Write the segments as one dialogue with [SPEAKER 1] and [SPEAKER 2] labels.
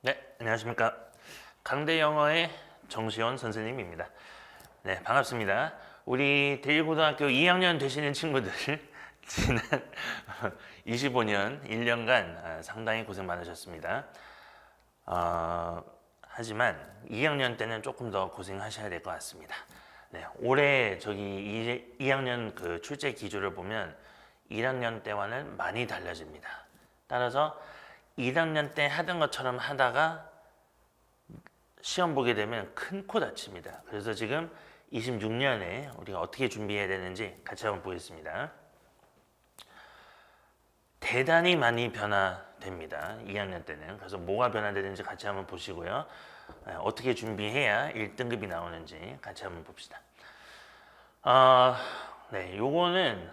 [SPEAKER 1] 네, 안녕하십니까. 강대 영어의 정시원 선생님입니다. 네, 반갑습니다. 우리 대일고등학교 2학년 되시는 친구들 지난 25년 1년간 상당히 고생 많으셨습니다. 하지만 2학년 때는 조금 더 고생하셔야 될 것 같습니다. 네, 올해 저기 2학년 그 출제 기조를 보면 1학년 때와는 많이 달라집니다. 따라서 1학년 때 하던 것처럼 하다가 시험 보게 되면 큰 코 다칩니다. 그래서 지금 26년에 우리가 어떻게 준비해야 되는지 같이 한번 보겠습니다. 대단히 많이 변화됩니다. 2학년 때는. 그래서 뭐가 변화되는지 같이 한번 보시고요. 어떻게 준비해야 1등급이 나오는지 같이 한번 봅시다. 네, 요거는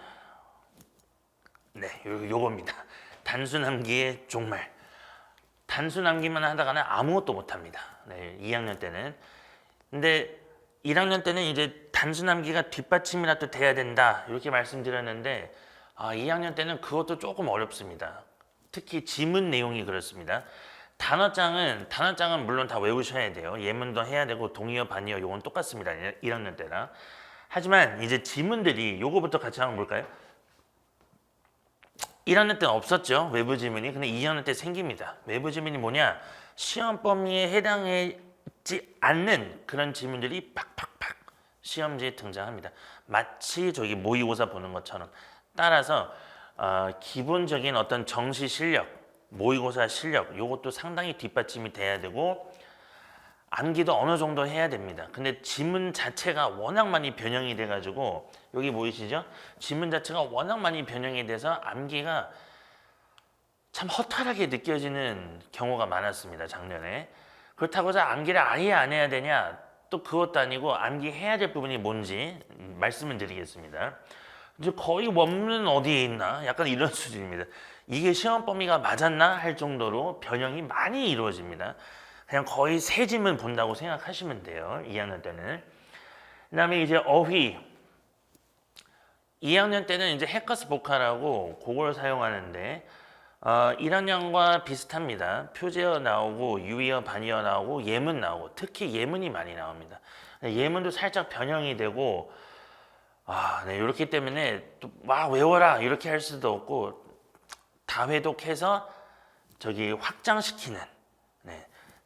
[SPEAKER 1] 요겁니다. 단순 암기의 종말. 단순 암기만 하다가는 아무것도 못합니다. 네, 2학년 때는. 근데 1학년 때는 이제 단순 암기가 뒷받침이라도 돼야 된다 이렇게 말씀드렸는데 2학년 때는 그것도 조금 어렵습니다. 특히 지문 내용이 그렇습니다. 단어장은 물론 다 외우셔야 돼요. 예문도 해야 되고 동의어, 반의어 요건 똑같습니다. 1학년 때랑. 하지만 이제 지문들이 요거부터 같이 한번 볼까요? 1학년 때는 없었죠. 외부 지문이. 근데 2학년 때 생깁니다. 외부 지문이 뭐냐? 시험 범위에 해당하지 않는 그런 지문들이 팍팍팍 시험지에 등장합니다. 마치 저기 모의고사 보는 것처럼. 따라서 기본적인 어떤 정시 실력, 모의고사 실력 요것도 상당히 뒷받침이 돼야 되고 암기도 어느 정도 해야 됩니다. 근데 지문 자체가 워낙 많이 변형이 돼가지고 여기 보이시죠? 지문 자체가 워낙 많이 변형이 돼서 암기가 참 허탈하게 느껴지는 경우가 많았습니다. 작년에. 그렇다고 해서 암기를 아예 안 해야 되냐? 또 그것도 아니고 암기해야 될 부분이 뭔지 말씀을 드리겠습니다. 이제 거의 원문은 어디에 있나? 약간 이런 수준입니다. 이게 시험 범위가 맞았나? 할 정도로 변형이 많이 이루어집니다. 그냥 거의 새 지문 본다고 생각하시면 돼요. 2학년 때는. 그 다음에 이제 어휘. 2학년 때는 이제 해커스 보카라고 그걸 사용하는데 1학년과 비슷합니다. 표제어 나오고 유의어, 반의어 나오고 예문 나오고 특히 예문이 많이 나옵니다. 예문도 살짝 변형이 되고 네, 이렇기 때문에 또 막 외워라 이렇게 할 수도 없고 다 회독해서 저기 확장시키는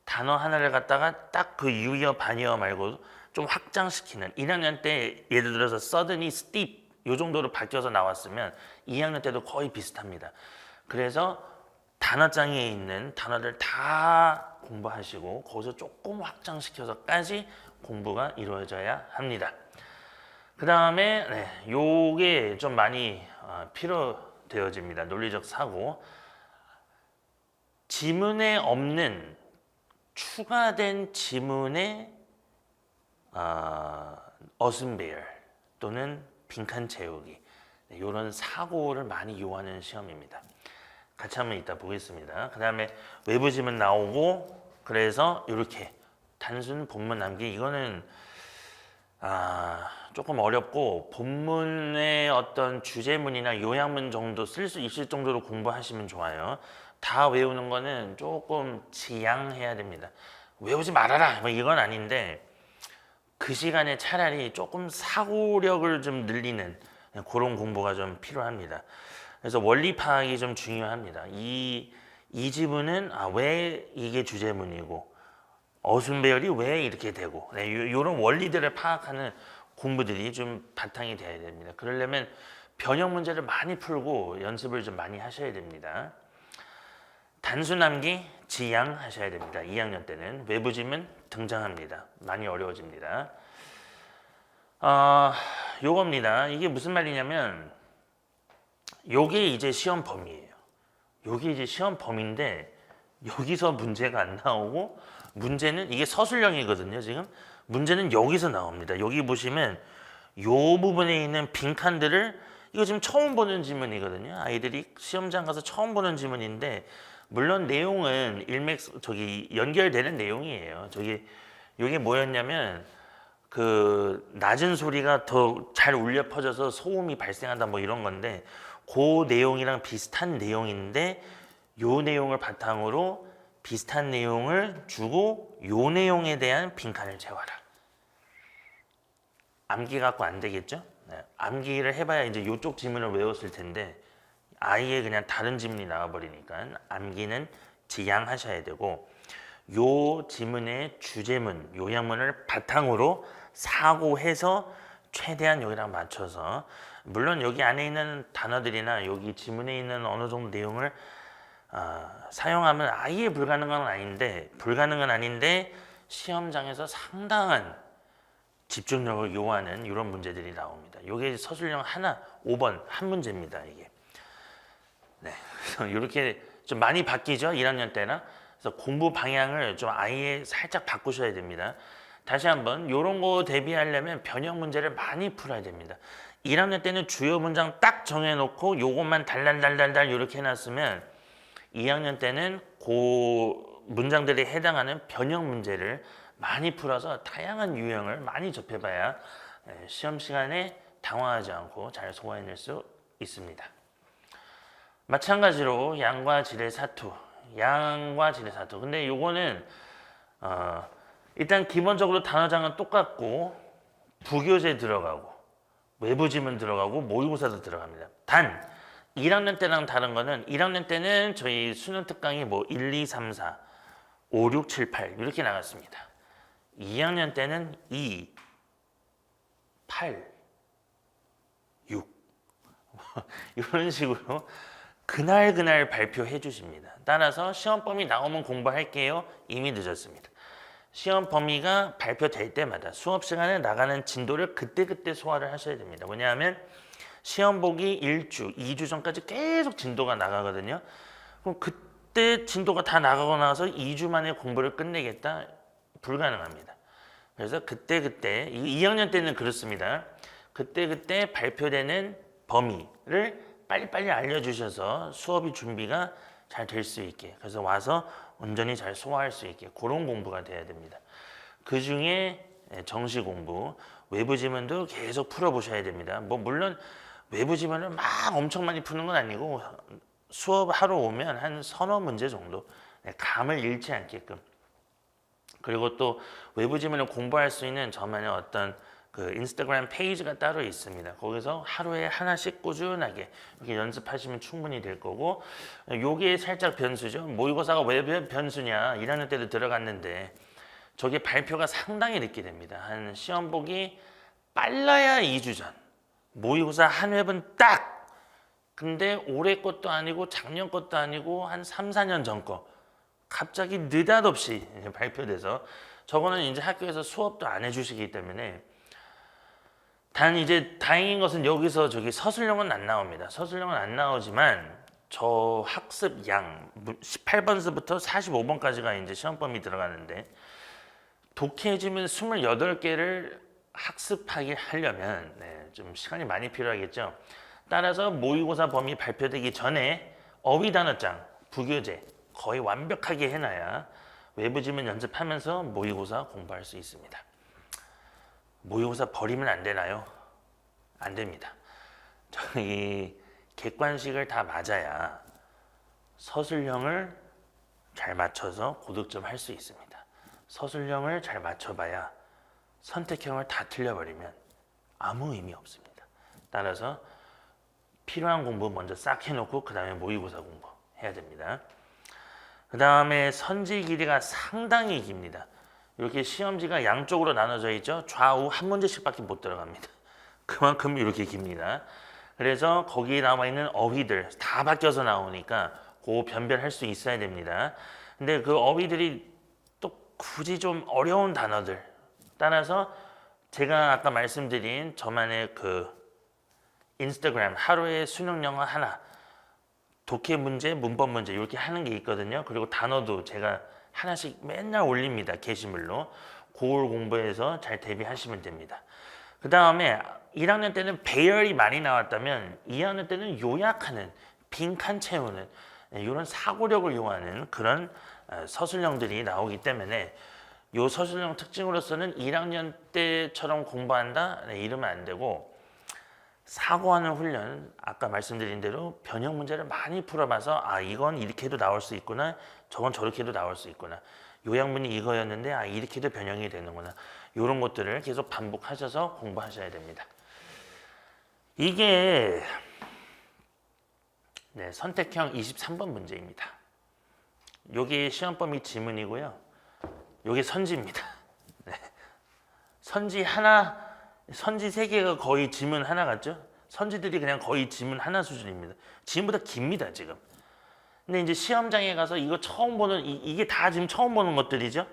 [SPEAKER 1] 단어 하나를 갖다가 딱 그 유의어, 반의어 말고 좀 확장시키는 1학년 때 예를 들어서 suddenly, steep 요 정도로 바뀌어서 나왔으면 2학년 때도 거의 비슷합니다. 그래서 단어장에 있는 단어들 다 공부하시고 거기서 조금 확장시켜서까지 공부가 이루어져야 합니다. 그 다음에 요게 좀 많이 필요되어집니다. 논리적 사고. 지문에 없는 추가된 지문의 어순배열 또는 빈칸 채우기 이런 사고를 많이 요하는 시험입니다. 같이 한번 이따 보겠습니다. 그 다음에 외부 지문 나오고 그래서 이렇게 단순 본문 남기 이거는 조금 어렵고 본문의 어떤 주제문이나 요약문 정도 쓸 수 있을 정도로 공부하시면 좋아요. 다 외우는 거는 조금 지양해야 됩니다. 외우지 말아라 뭐 이건 아닌데 그 시간에 차라리 조금 사고력을 좀 늘리는 그런 공부가 좀 필요합니다. 그래서 원리 파악이 좀 중요합니다. 이 지문은 왜 이게 주제문이고 어순배열이 왜 이렇게 되고 이런 원리들을 파악하는 공부들이 좀 바탕이 돼야 됩니다. 그러려면 변형 문제를 많이 풀고 연습을 좀 많이 하셔야 됩니다. 단순 암기, 지양 하셔야 됩니다. 2학년 때는 외부 지문 등장합니다. 많이 어려워집니다. 요겁니다. 이게 무슨 말이냐면 요게 이제 시험 범위예요. 요게 이제 시험 범위인데 여기서 문제가 안 나오고 문제는 이게 서술형이거든요. 지금 문제는 여기서 나옵니다. 여기 보시면 요 부분에 있는 빈칸들을 이거 지금 처음 보는 지문이거든요. 아이들이 시험장 가서 처음 보는 지문인데 물론 내용은 연결되는 내용이에요. 이게 뭐였냐면 그 낮은 소리가 더 잘 울려 퍼져서 소음이 발생한다 뭐 이런 건데 그 내용이랑 비슷한 내용인데 요 내용을 바탕으로 비슷한 내용을 주고 요 내용에 대한 빈칸을 채워라. 암기 갖고 안 되겠죠? 네, 암기를 해봐야 이제 요쪽 지문을 외웠을 텐데 아예 그냥 다른 지문이 나와버리니까 암기는 지양하셔야 되고 요 지문의 주제문, 요약문을 바탕으로 사고해서 최대한 여기랑 맞춰서 물론 여기 안에 있는 단어들이나 여기 지문에 있는 어느 정도 내용을 사용하면 아예 불가능은 아닌데 시험장에서 상당한 집중력을 요하는 이런 문제들이 나옵니다. 이게 서술형 하나 5번 한 문제입니다. 이게 네, 그래서 이렇게 좀 많이 바뀌죠. 1학년 때나 그래서 공부 방향을 좀 아예 살짝 바꾸셔야 됩니다. 다시 한번 이런 거 대비하려면 변형 문제를 많이 풀어야 됩니다. 1학년 때는 주요 문장 딱 정해놓고 요것만 달달달달달 이렇게 해놨으면 2학년 때는 그 문장들에 해당하는 변형 문제를 많이 풀어서 다양한 유형을 많이 접해봐야 시험 시간에 당황하지 않고 잘 소화해낼 수 있습니다. 마찬가지로 양과 질의 사투. 근데 요거는 일단 기본적으로 단어장은 똑같고 부교재 들어가고 외부 지문 들어가고 모의고사도 들어갑니다. 단 1학년 때랑 다른 거는 1학년 때는 저희 수능 특강이 뭐 1, 2, 3, 4, 5, 6, 7, 8 이렇게 나갔습니다. 2학년 때는 2, 8, 6 이런 식으로 그날 발표해 주십니다. 따라서 시험 범위 나오면 공부할게요. 이미 늦었습니다. 시험 범위가 발표될 때마다 수업 시간에 나가는 진도를 그때 소화를 하셔야 됩니다. 왜냐하면 시험 보기 1주, 2주 전까지 계속 진도가 나가거든요. 그럼 그때 진도가 다 나가고 나서 2주 만에 공부를 끝내겠다? 불가능합니다. 그래서 그때 2학년 때는 그렇습니다. 그때 발표되는 범위를 빨리빨리 알려주셔서 수업이 준비가 잘 될 수 있게 그래서 와서 온전히 잘 소화할 수 있게 그런 공부가 돼야 됩니다. 그 중에 정시 공부, 외부 지문도 계속 풀어보셔야 됩니다. 뭐 물론 외부 지문을 막 엄청 많이 푸는 건 아니고 수업하러 오면 한 서너 문제 정도 감을 잃지 않게끔 그리고 또 외부 지문을 공부할 수 있는 저만의 어떤 그 인스타그램 페이지가 따로 있습니다. 거기서 하루에 하나씩 꾸준하게 이렇게 연습하시면 충분히 될 거고 요게 살짝 변수죠. 모의고사가 왜 변수냐 1학년 때도 들어갔는데 저게 발표가 상당히 늦게 됩니다. 한 시험 보기 빨라야 2주 전 모의고사 한 회분 딱 근데 올해 것도 아니고 작년 것도 아니고 한 3, 4년 전 거 갑자기 느닷없이 발표돼서 저거는 이제 학교에서 수업도 안 해주시기 때문에 단 이제 다행인 것은 여기서 저기 서술형은 안 나옵니다. 서술형은 안 나오지만 저 학습 양 18번서부터 45번까지가 이제 시험 범위 들어가는데 독해지문 28개를 학습하게 하려면 좀 시간이 많이 필요하겠죠. 따라서 모의고사 범위 발표되기 전에 어휘 단어장, 부교재 거의 완벽하게 해놔야 외부 지문 연습하면서 모의고사 공부할 수 있습니다. 모의고사 버리면 안 되나요? 안 됩니다. 저희 객관식을 다 맞아야 서술형을 잘 맞춰서 고득점 할 수 있습니다. 서술형을 잘 맞춰봐야 선택형을 다 틀려버리면 아무 의미 없습니다. 따라서 필요한 공부 먼저 싹 해놓고 그 다음에 모의고사 공부 해야 됩니다. 그 다음에 선지 길이가 상당히 깁니다. 이렇게 시험지가 양쪽으로 나눠져 있죠. 좌우 한 문제씩밖에 못 들어갑니다. 그만큼 이렇게 깁니다. 그래서 거기에 나와 있는 어휘들 다 바뀌어서 나오니까 그 변별할 수 있어야 됩니다. 근데 그 어휘들이 또 굳이 좀 어려운 단어들 따라서 제가 아까 말씀드린 저만의 그 인스타그램 하루에 수능 영어 하나 독해 문제, 문법 문제 이렇게 하는 게 있거든요. 그리고 단어도 제가 하나씩 맨날 올립니다. 게시물로. 그걸 공부해서 잘 대비하시면 됩니다. 그 다음에 1학년 때는 배열이 많이 나왔다면 2학년 때는 요약하는, 빈칸 채우는 이런 사고력을 요하는 그런 서술형들이 나오기 때문에 이 서술형 특징으로서는 1학년 때처럼 공부한다? 이러면 안 되고 사고하는 훈련, 아까 말씀드린 대로 변형 문제를 많이 풀어봐서 아 이건 이렇게 해도 나올 수 있구나, 저건 저렇게 해도 나올 수 있구나, 요양문이 이거였는데 아 이렇게도 변형이 되는구나, 이런 것들을 계속 반복하셔서 공부하셔야 됩니다. 이게 네, 선택형 23번 문제입니다. 여기 시험 범위 지문이고요. 여기 선지입니다. 네. 선지 하나, 선지 3개가 거의 지문 하나 같죠? 선지들이 그냥 거의 지문 하나 수준입니다. 지문보다 깁니다, 지금. 근데 이제 시험장에 가서 이거 처음 보는, 이게 다 지금 처음 보는 것들이죠?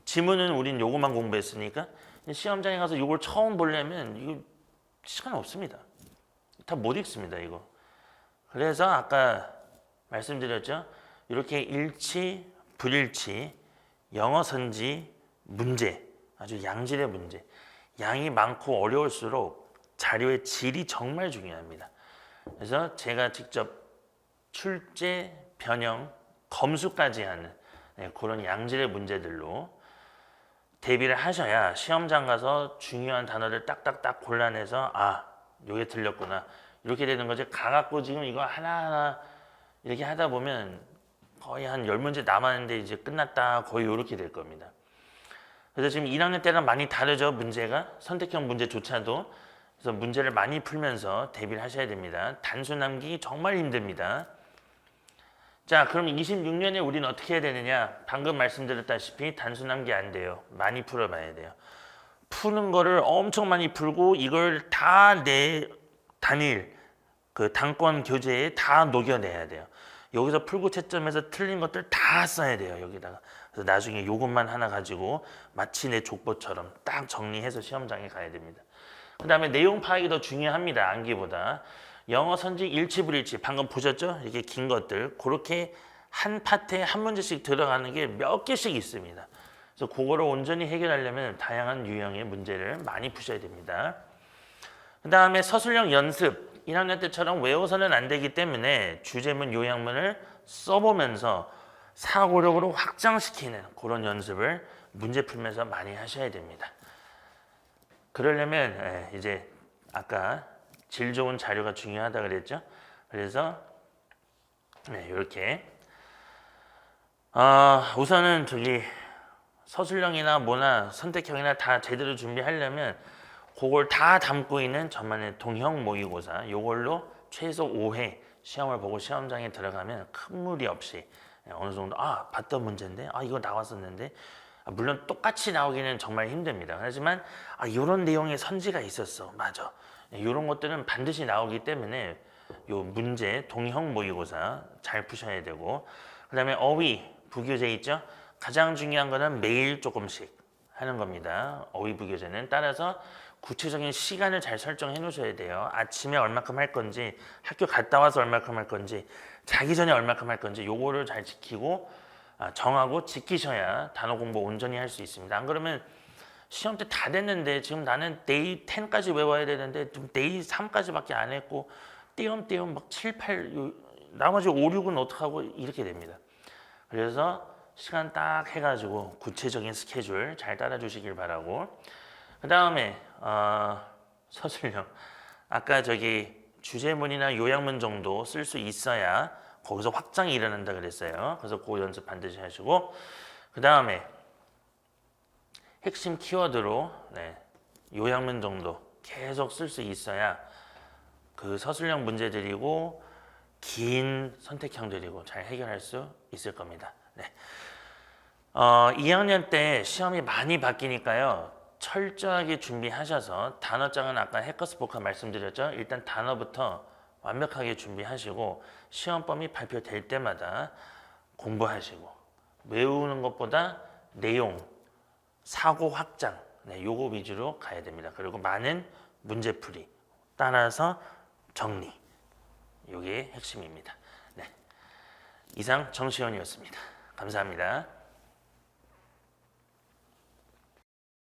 [SPEAKER 1] 지문은 우린 요거만 공부했으니까. 시험장에 가서 이걸 처음 보려면 이거 시간 없습니다. 다 못 읽습니다, 이거. 그래서 아까 말씀드렸죠? 이렇게 일치, 불일치, 영어 선지, 문제, 아주 양질의 문제. 양이 많고 어려울수록 자료의 질이 정말 중요합니다. 그래서 제가 직접 출제, 변형, 검수까지 하는 그런 양질의 문제들로 대비를 하셔야 시험장 가서 중요한 단어를 딱딱딱 골라내서 아, 요게 틀렸구나. 이렇게 되는 거지. 가갖고 지금 이거 하나하나 이렇게 하다 보면 거의 한 10문제 남았는데 이제 끝났다. 거의 이렇게 될 겁니다. 그래서 지금 1학년 때랑 많이 다르죠. 문제가. 선택형 문제조차도. 그래서 문제를 많이 풀면서 대비를 하셔야 됩니다. 단수 남기기 정말 힘듭니다. 자, 그럼 26년에 우리는 어떻게 해야 되느냐? 방금 말씀드렸다시피 단수 남기 안 돼요. 많이 풀어봐야 돼요. 푸는 거를 엄청 많이 풀고 이걸 다 내 단일 그 단권 교재에 다 녹여내야 돼요. 여기서 풀고 채점해서 틀린 것들 다 써야 돼요. 여기다가. 그래서 나중에 요것만 하나 가지고 마치 내 족보처럼 딱 정리해서 시험장에 가야 됩니다. 그 다음에 내용 파악이 더 중요합니다. 암기보다. 영어 선지 일치 불일치 방금 보셨죠? 이렇게 긴 것들 그렇게 한 파트에 한 문제씩 들어가는 게 몇 개씩 있습니다. 그래서 그거를 온전히 해결하려면 다양한 유형의 문제를 많이 푸셔야 됩니다. 그 다음에 서술형 연습 1학년 때처럼 외워서는 안 되기 때문에 주제문 요약문을 써보면서 사고력으로 확장시키는 그런 연습을 문제 풀면서 많이 하셔야 됩니다. 그러려면 이제 아까 질 좋은 자료가 중요하다 그랬죠. 그래서 이렇게 우선은 저기 서술형이나 뭐나 선택형이나 다 제대로 준비하려면 그걸 다 담고 있는 저만의 동형 모의고사 요걸로 최소 5회 시험을 보고 시험장에 들어가면 큰 무리 없이 어느 정도 봤던 문제인데 이거 나왔었는데 물론 똑같이 나오기는 정말 힘듭니다. 하지만 이런 내용의 선지가 있었어. 맞아. 이런 것들은 반드시 나오기 때문에 요 문제 동형 모의고사 잘 푸셔야 되고 그 다음에 어휘 부교재 있죠. 가장 중요한 거는 매일 조금씩 하는 겁니다. 어휘 부교재는 따라서 구체적인 시간을 잘 설정해 놓으셔야 돼요. 아침에 얼마큼 할 건지, 학교 갔다 와서 얼마큼 할 건지, 자기 전에 얼마큼 할 건지 요거를 잘 지키고 정하고 지키셔야 단어 공부 온전히 할 수 있습니다. 안 그러면 시험 때 다 됐는데 지금 나는 데이 10까지 외워야 되는데 좀 데이 3까지밖에 안 했고 띄엄띄엄 막 7, 8 나머지 5, 6은 어떡하고 이렇게 됩니다. 그래서 시간 딱 해가지고 구체적인 스케줄 잘 따라주시길 바라고 그 다음에 서술형 아까 저기 주제문이나 요약문 정도 쓸 수 있어야 거기서 확장이 일어난다 그랬어요. 그래서 그 연습 반드시 하시고 그 다음에 핵심 키워드로 요약문 정도 계속 쓸 수 있어야 그 서술형 문제들이고 긴 선택형들이고 잘 해결할 수 있을 겁니다. 2학년 때 시험이 많이 바뀌니까요. 철저하게 준비하셔서 단어장은 아까 해커스 복합 말씀드렸죠. 일단 단어부터 완벽하게 준비하시고 시험 범위 발표될 때마다 공부하시고 외우는 것보다 내용, 사고 확장 요거 위주로 가야 됩니다. 그리고 많은 문제풀이 따라서 정리 요게 핵심입니다. 이상 정시현이었습니다. 감사합니다.